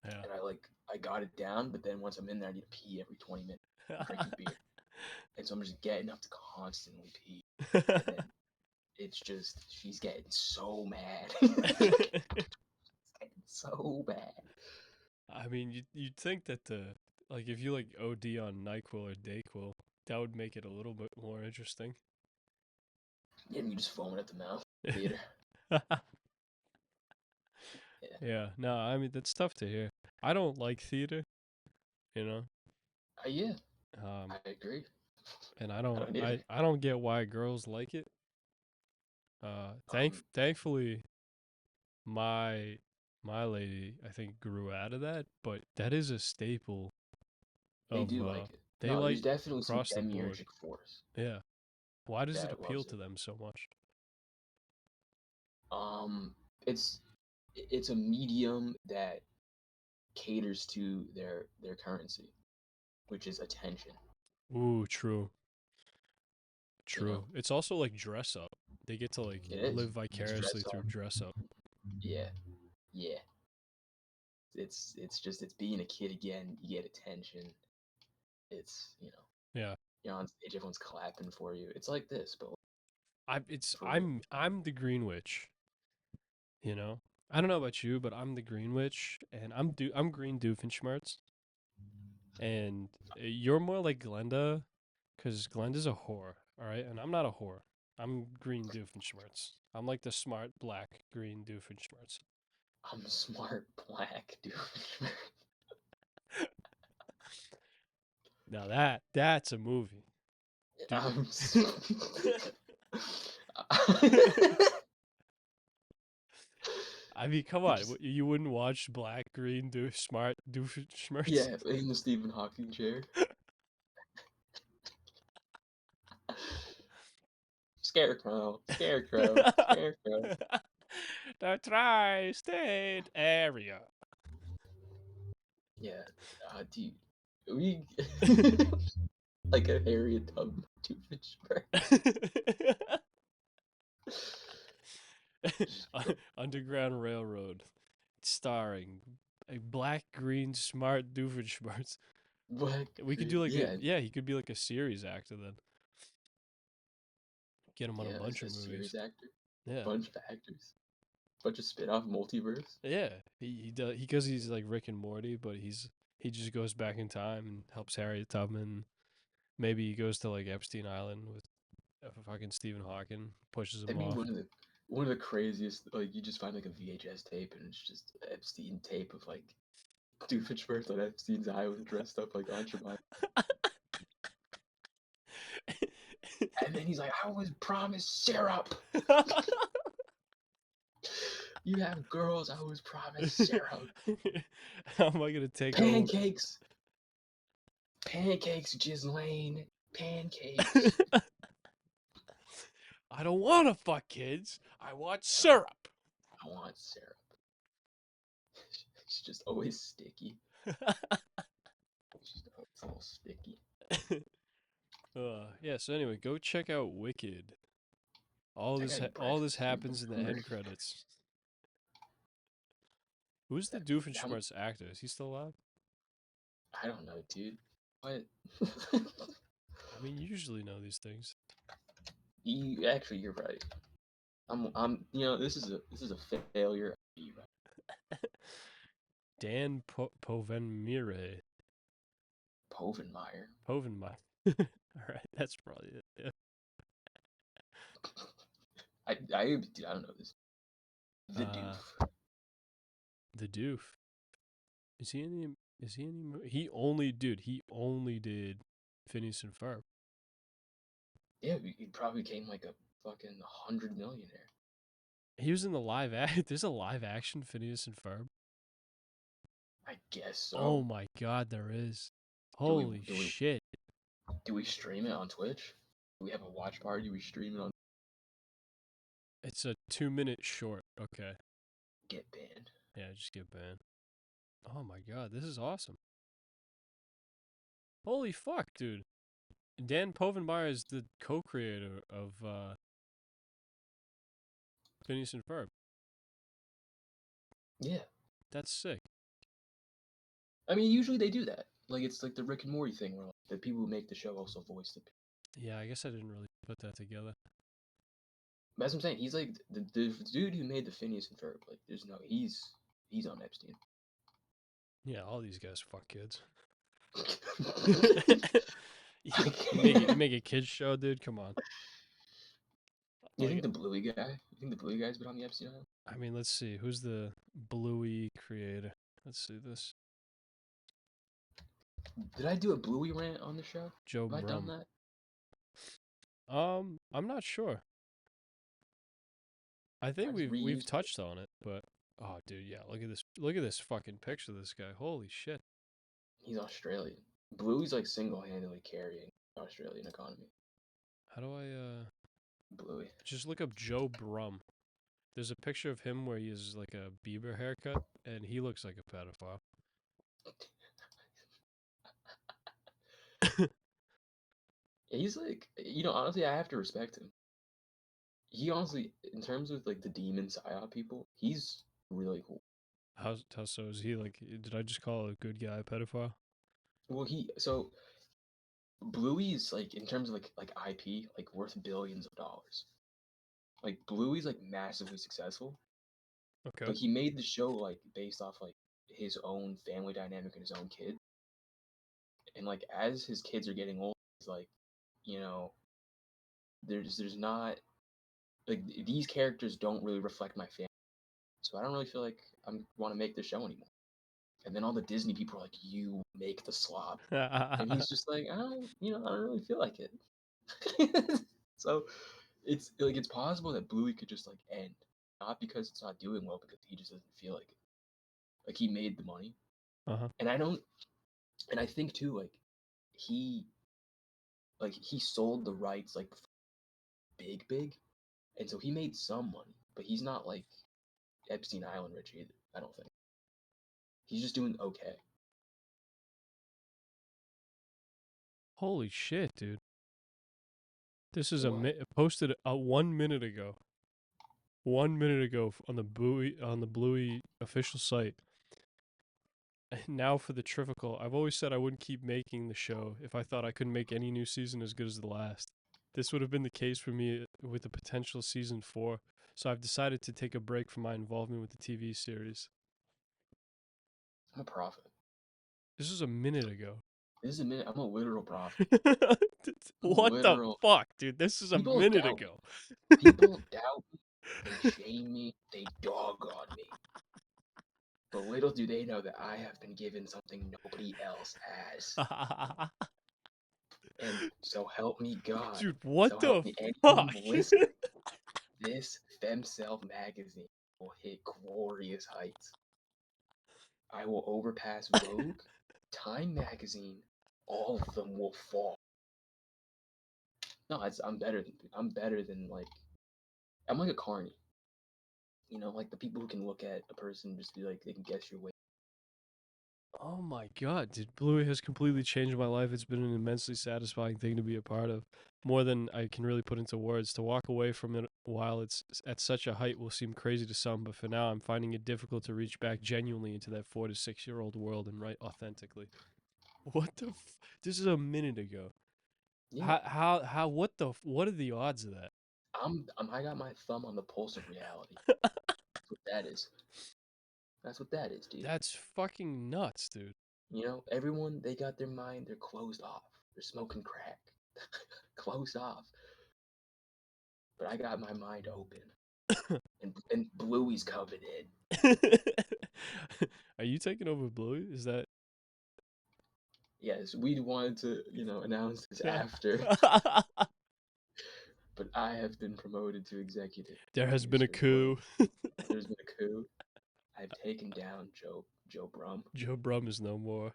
Yeah. and I got it down. But then once I'm in there, I need to pee every 20 minutes, drinking beer, and so I'm just getting up to constantly pee, and then it's just she's getting so mad. Getting so bad. I mean, you'd think that like if you like OD on NyQuil or DayQuil, that would make it a little bit more interesting. Yeah, and you just foaming at the mouth. Theater. Yeah. No, I mean that's tough to hear. I don't like theater, you know. Yeah, Um, I agree. and I I don't don't either. I don't get why girls like it. Thankfully my lady I think grew out of that, but that is a staple They of do like it. they No, like there's definitely some across the board. demiurgic force Yeah. Why does it that appeal loves to it. them so much? It's a medium that caters to their currency, which is attention. Ooh, true. You know, True. It's also like dress up. They get to like it is. live It's vicariously dress through up. dress up. Yeah, yeah. It's being a kid again. You get attention. It's Yeah. you're on stage, everyone's clapping for you. It's like this, but for real. I'm the Green Witch, you know? I don't know about you, but I'm the Green Witch and I'm Green Doofenshmirtz. And you're more like Glenda, because Glenda's a whore, all right? And I'm not a whore. I'm Green Doofenshmirtz. I'm like the smart black Green Doofenshmirtz. I'm a smart black dude. Now that's a movie. Dude. I'm I mean, come He on, just- you wouldn't watch Black, Green, Smart, Schmerz? yeah, in the Stephen Hawking chair. Scarecrow, scarecrow, scarecrow. The tri-state area. Yeah, dude, we like a Harriet Tubman Doofenshmirtz. Just Underground Railroad, starring a Black, Green, Smart Doofenshmirtz. Black, We could green, do like yeah, he could be like a series actor then. Get him on a yeah, bunch a of movies. series actor, Yeah. bunch of actors, bunch of spin-off multiverse. Yeah, he does because he's like Rick and Morty, but he just goes back in time and helps Harriet Tubman. Maybe he goes to like Epstein Island with fucking Stephen Hawking, pushes him That'd be off. one of the craziest. Like you just find like a VHS tape and it's just Epstein tape of like Doofenshmirtz on Epstein's island dressed up like Aunt Jemima. And then he's like, I was promised syrup. You have girls, I was promised syrup. How am I gonna take over? Pancakes. Pancakes, Ghislaine. Pancakes. I don't want to fuck kids. I want syrup. I want syrup. It's just always sticky. It's just always a little sticky. Yeah. So anyway, go check out Wicked. All That this guy all Bryce this is super happens in the boomer. end credits. Who's the How- Doofenshmirtz actor? Is he still alive? I don't know, dude. What? I mean, you usually know these things. You actually, you're right. I'm. You know, this is a failure. You're right. Dan Povenmire. Povenmire. Povenmire. All right, that's probably it. Yeah. Dude, I don't know this. The Doof. The Doof. Is he any? Is he any? He only did Phineas and Ferb. Yeah, he probably became like a fucking 100 millionaire. He was in the live act. There's a live action Phineas and Ferb. I guess so. Oh my god, there is. we- Holy do we- shit. Do we stream it on Twitch? Do we have a watch party? Do we stream it on It's a 2-minute short. Okay. Get Banned? Yeah, just get banned. Oh my god, this is awesome. Holy fuck, dude. Dan Povenmire is the co-creator of Phineas and Ferb. Yeah. That's sick. I mean, usually they do that. Like it's like the Rick and Morty thing, where like, the people who make the show also voice the. Yeah, I guess I didn't really put that together. That's what I'm saying. He's like the dude who made the Phineas and Ferb. Like, there's no he's on Epstein. Yeah, all these guys fuck kids. I You make a kids show, dude. Come on. You Like, think the Bluey guy? You think the Bluey guy's been on the Epstein Island? I mean, let's see. Who's the Bluey creator? Let's see this. Did I do a Bluey rant on the show? Joe Have I done Brum. that? I'm not sure. I think I've we've reused it. touched on it, but oh, dude, yeah. Look at this. Look at this fucking picture of this guy. Holy shit. He's Australian. Bluey's like single-handedly carrying the Australian economy. How do I Bluey. just look up Joe Brum? There's a picture of him where he has like a Bieber haircut, and he looks like a pedophile. He's like, honestly, I have to respect him. He honestly, in terms of like the demon psyop people, he's really cool. How so? Is he like? Did I just call a good guy a pedophile? Well, so Bluey's like in terms of like IP, like worth billions of dollars. Like Bluey's like massively successful. Okay. But he made the show like based off like his own family dynamic and his own kid. And like as his kids are getting old, he's like, there's not like these characters don't really reflect my family. So I don't really feel like I want to make the show anymore. And then all the Disney people are like, you make the slop. And he's just like, I don't really feel like it. So it's possible that Bluey could just like end. not because it's not doing well, because he just doesn't feel like it. Like he made the money, Uh-huh. and I think too, he he sold the rights like big, and so he made some money, but he's not like Epstein Island rich either. I don't think. He's just doing okay. Holy shit, dude. This is What? posted 1 minute ago. 1 minute ago on the Bluey official site. And now for the Trivical. I've always said I wouldn't keep making the show if I thought I couldn't make any new season as good as the last. This would have been the case for me with the potential season 4, so I've decided to take a break from my involvement with the TV series. I'm a prophet. This is a minute ago. This is a minute. I'm a literal prophet. What the Literal. fuck, dude? This is a People minute doubt ago. People doubt me. They shame me. They dog on me. But little do they know that I have been given something nobody else has. And so help me God. Dude, what So the help me anyone fuck? listening. This Femcel magazine will hit glorious heights. I will overpass Vogue, Time magazine. All of them will fall. No, I'm better than like I'm like a carny. You know, like the people who can look at a person and just be like they can guess your weight. Oh my god, dude. Bluey has completely changed my life. It's been an immensely satisfying thing to be a part of. More than I can really put into words. To walk away from it while it's at such a height will seem crazy to some, but for now I'm finding it difficult to reach back genuinely into that 4 to 6 year old world and write authentically. What the This is a minute ago. Yeah. What are the odds of that? I got my thumb on the pulse of reality. That's what that is. That's what that is, dude. That's fucking nuts, dude. You know, everyone they got their mind, they're closed off. They're smoking crack. Closed off. But I got my mind open. And Bluey's coming in. Are you taking over Bluey? Is that Yes, we wanted to, announce this after, but I have been promoted to executive There has been a producer as well. coup. There's been a coup. I've taken down Joe Brum. Joe Brum is no more.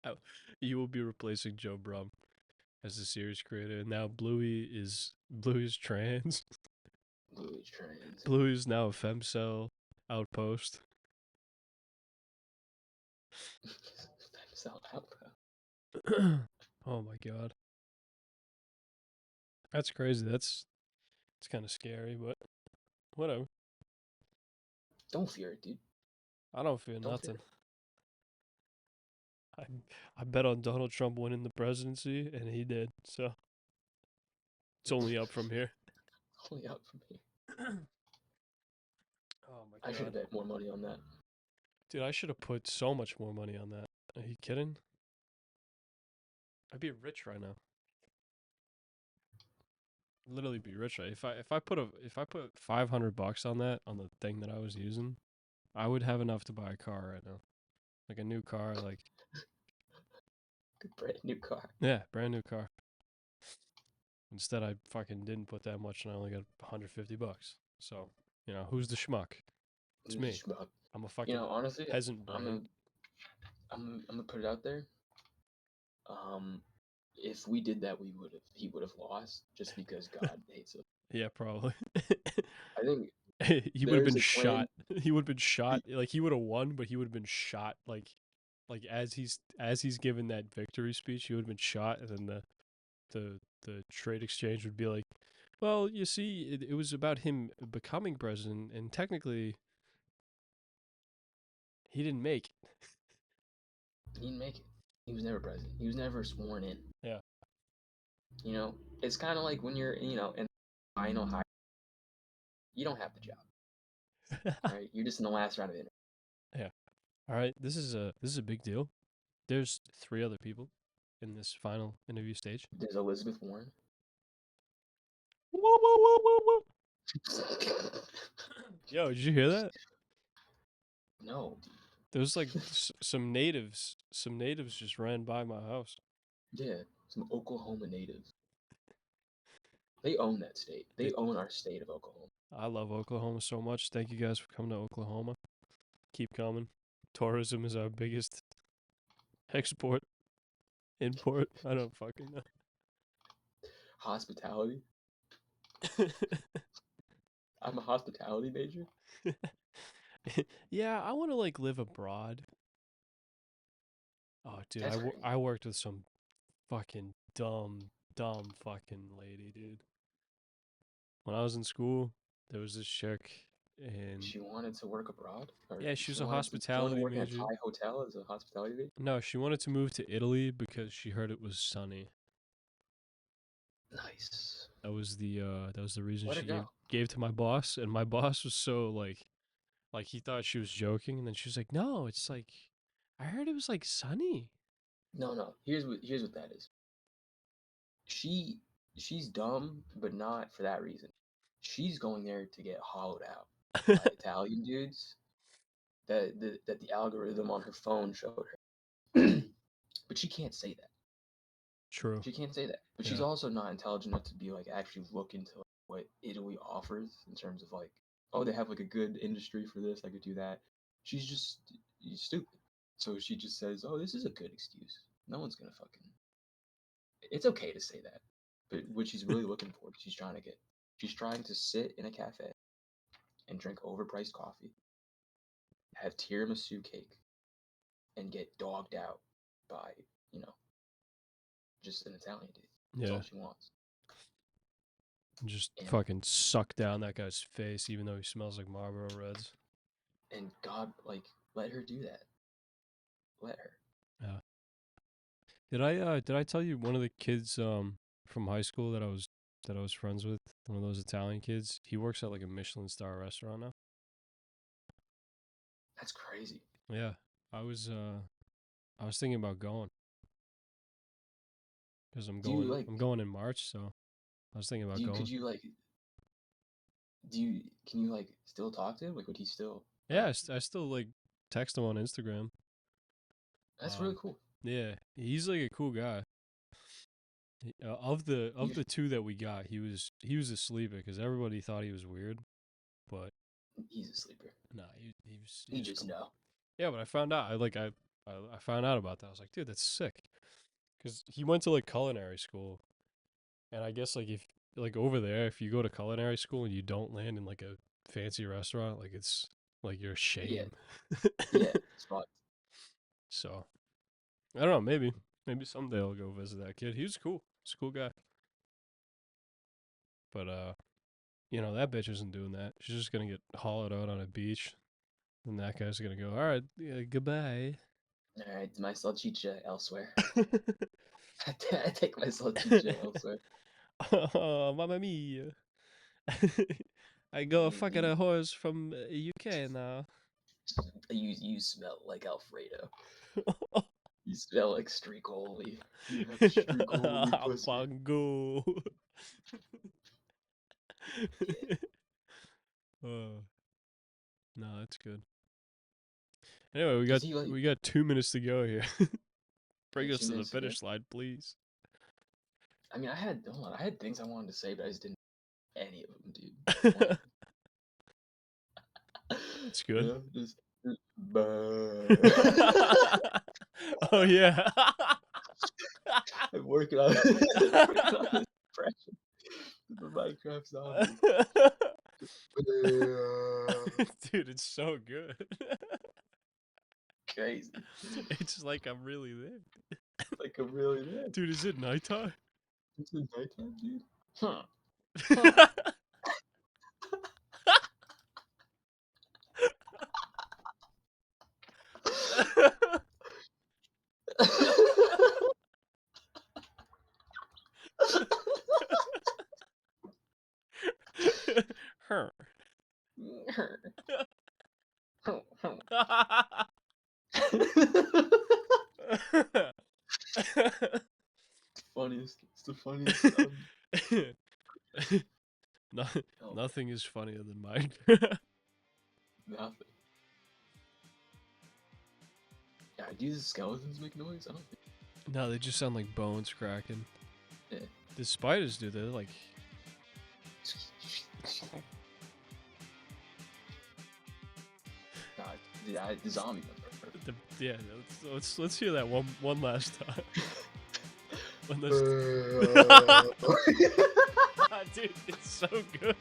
Oh, you will be replacing Joe Brum as the series creator. And now Bluey's trans. Bluey's trans. Bluey is now a femcel outpost. Femcel outpost. Oh my god. That's crazy. It's kind of scary, but whatever. Don't fear it, dude. I don't fear Don't fear nothing. I bet on Donald Trump winning the presidency, and he did. So it's only up from here. Only up from here. Oh my I should have god. bet more money on that. Dude, I should have put so much more money on that. Are you kidding? I'd be rich right now. Literally be rich. Right? If I put $500 on that on the thing that I was using, I would have enough to buy a car right now. Like a new car, like Good brand new car. yeah, brand new car. Instead I fucking didn't put that much and I only got $150. So, who's the schmuck? It's Who's me. the schmuck? I'm a fucking Honestly, peasant boy. I'm gonna put it out there. If we did that, he would have lost just because God hates him. Yeah, probably. I think He would have there's been a claim. shot. He would have been shot. Like he would have won, but he would have been shot. Like as he's given that victory speech, he would have been shot, and then the trade exchange would be like, well, you see, it was about him becoming president, and technically, he didn't make it. He didn't make it. He was never president. He was never sworn in. Yeah. It's kind of like when you're, in the final high. You don't have the job. Right? You're just in the last round of interview. Yeah. All right. This is a big deal. There's 3 other people in this final interview stage. There's Elizabeth Warren. Whoa, whoa, whoa, whoa, whoa. Yo, did you hear that? No, dude. There was like some natives just ran by my house. Yeah, some Oklahoma natives. They own that state. They own our state of Oklahoma. I love Oklahoma so much. Thank you guys for coming to Oklahoma. Keep coming. Tourism is our biggest export, import. I don't fucking know. Hospitality. I'm a hospitality major. Yeah, I want to like live abroad. Oh, dude, That's crazy. I worked with some fucking dumb fucking lady, dude. When I was in school, there was this chick, and She wanted to work abroad, or yeah, she was a she wanted to hospitality work in a major. Thai hotel as a hospitality major. No, she wanted to move to Italy because she heard it was sunny. Nice. That was the reason Let her she go. gave to my boss, and my boss was so like he thought she was joking, and then she was like, "No, it's like I heard it was like sunny." No. Here's what that is. She she's dumb, but not for that reason. She's going there to get hollowed out by Italian dudes that the algorithm on her phone showed her. But she can't say that. True. She can't say that. But she's Yeah. also not intelligent enough to be like actually look into like, what Italy offers in terms of like, oh, they have like a good industry for this. I could do that. She's just stupid. So she just says, oh, this is a good excuse. No one's gonna fucking. It's okay to say that. But what she's really looking for, she's trying to sit in a cafe and drink overpriced coffee, have tiramisu cake, and get dogged out by, you know, just an Italian dude. That's Yeah. all she wants. Just And fucking suck down that guy's face, even though he smells like Marlboro Reds. and God, like, let her do that. Let her. Yeah. Did I tell you one of the kids from high school that I was friends with, one of those Italian kids, he works at like a Michelin star restaurant now. That's crazy. Yeah. I was thinking about going cuz Do you like? I'm going in March, so I was thinking about Do you? Could going. you like? Do you? Can you like still talk to him? Like, would he still? Yeah, I still like text him on Instagram. That's really cool. Yeah, he's like a cool guy. Of You, the two that we got, he was a sleeper because everybody thought he was weird, but he's a sleeper. nah, he You was just cool. know. Yeah, but I found out. I found out about that. I was like, dude, that's sick. Because he went to like culinary school, and I guess like if like over there, if you go to culinary school and you don't land in like a fancy restaurant, like it's like your Yeah. shame. Yeah. It's fun. So I don't know. Maybe someday I'll go visit that kid. He was cool. He's a cool guy. But you know that bitch isn't doing that. She's just gonna get hollowed out on a beach, and that guy's gonna go, all right, yeah, goodbye. All right, my salchicha elsewhere. I take my salchicha elsewhere. Oh, mamma mia. I go You, fucking you, a horse from UK now. you smell like Alfredo. You smell like streakoli. You have streakoli pussy. Bongo. Yeah. Oh, no, that's good. Anyway, Does he like? we got 2 minutes to go here. Yeah, Bring us two to the minutes ago. finish line, please. I mean, hold on. I had things I wanted to say, but I just didn't. Any of them, dude. One of That's them. good. Just. Bah. Oh yeah. I'm working on. I'm working on this impression. The Minecraft zombie. Dude, it's so good. Crazy. It's like I'm really there. Like I'm really there. Dude, is it nighttime? It's in nighttime, dude. Huh. Huh. Her. Funniest. It's the funniest sound. No, Oh, nothing is funnier than mine. nothing. Yeah, do the skeletons make noise? I don't think. No, they just sound like bones cracking. Yeah. The spiders do. They're like, the zombie one. Yeah, let's hear that one last time. One last dude, it's so good.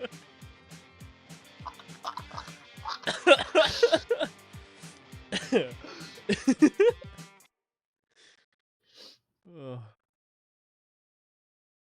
Oh.